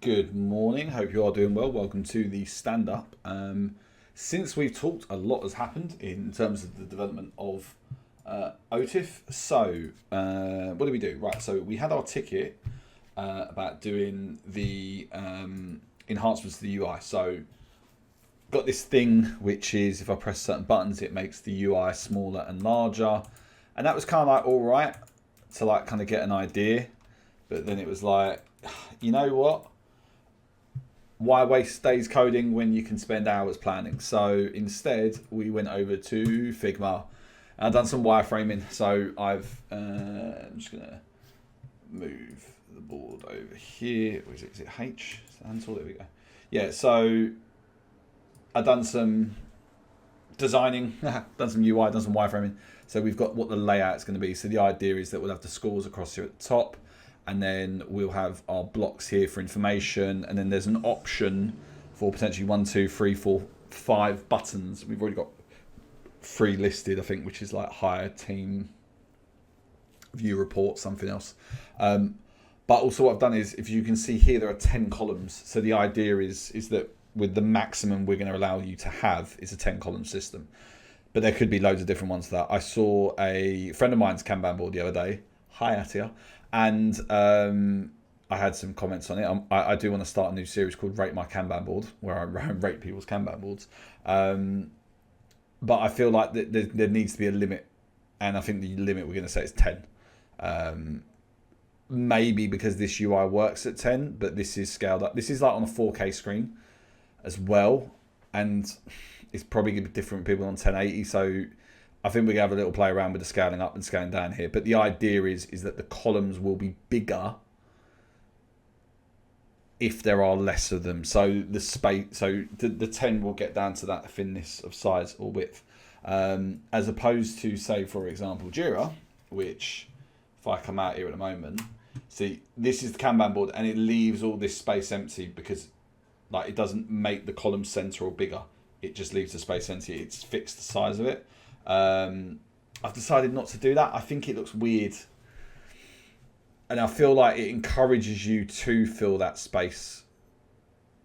Good morning. Hope you are doing well. Welcome to the stand-up. Since we've talked, a lot has happened in terms of the development of OTIF. So, what did we do? Right, so we had our ticket about doing the enhancements to the UI. So, got this thing which is if I press certain buttons, it makes the UI smaller and larger. And that was kind of like all right to like kind of get an idea. But then it was like, you know what? Why waste days coding when you can spend hours planning? So instead, we went over to Figma. I've done some wireframing. So I'm just gonna move the board over here. Or is it H? Handle. There we go. Yeah. So I've done some designing, done some UI, done some wireframing. So we've got what the layout is going to be. So the idea is that we'll have the scores across here at the top. And then we'll have our blocks here for information. And then there's an option for potentially 1, 2, 3, 4, 5 buttons. We've already got 3 listed, I think, which is like hire, team, view report, something else. But also what I've done is, if you can see here, there are 10 columns. So the idea is that with the maximum we're going to allow you to have is a 10 column system. But there could be loads of different ones for that. I saw a friend of mine's Kanban board the other day. Hi, Atia. And I had some comments on it. I do want to start a new series called Rate My Kanban Board, where I rate people's Kanban boards. But I feel like there needs to be a limit. And I think the limit we're going to set is 10. Maybe because this UI works at 10, but this is scaled up. This is like on a 4K screen as well. And it's probably going to be different for people on 1080. So I think we're going to have a little play around with the scaling up and scaling down here. But the idea is that the columns will be bigger if there are less of them. So the space, so the 10 will get down to that thinness of size or width. As opposed to, say, for example, Jira, which if I come out here at the moment, see, this is the Kanban board and it leaves all this space empty because like it doesn't make the column center or bigger. It just leaves the space empty. It's fixed the size of it. I've decided not to do that. I think it looks weird. And I feel like it encourages you to fill that space.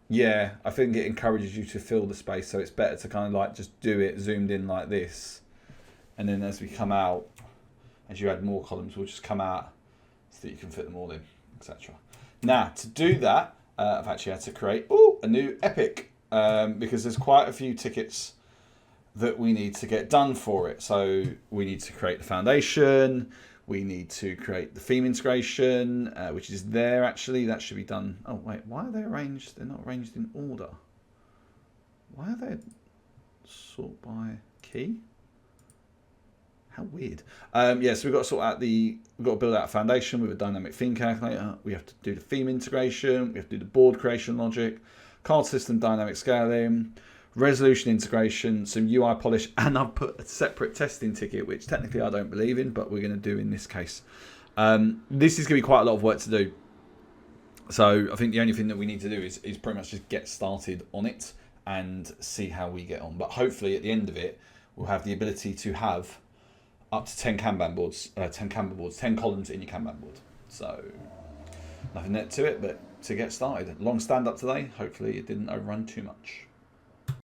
Yeah, I think it encourages you to fill the space. So it's better to kind of like just do it zoomed in like this. And then as we come out, as you add more columns, we'll just come out so that you can fit them all in, etc. Now, to do that, I've actually had to create a new epic because there's quite a few tickets that we need to get done for it. So we need to create the foundation. We need to create the theme integration, which is there actually. That should be done. Oh, wait, why are they arranged? They're not arranged in order. Why are they sort by key? How weird. Yeah, so we've got to sort out we've got to build out a foundation with a dynamic theme calculator. We have to do the theme integration. We have to do the board creation logic, card system dynamic scaling, resolution integration, some UI polish, and I've put a separate testing ticket, which technically I don't believe in, but we're going to do in this case. This is going to be quite a lot of work to do. So I think the only thing that we need to do is pretty much just get started on it and see how we get on. But hopefully at the end of it, we'll have the ability to have up to 10 Kanban boards, 10 columns in your Kanban board. So nothing net to it, but to get started. Long stand up today. Hopefully it didn't overrun too much.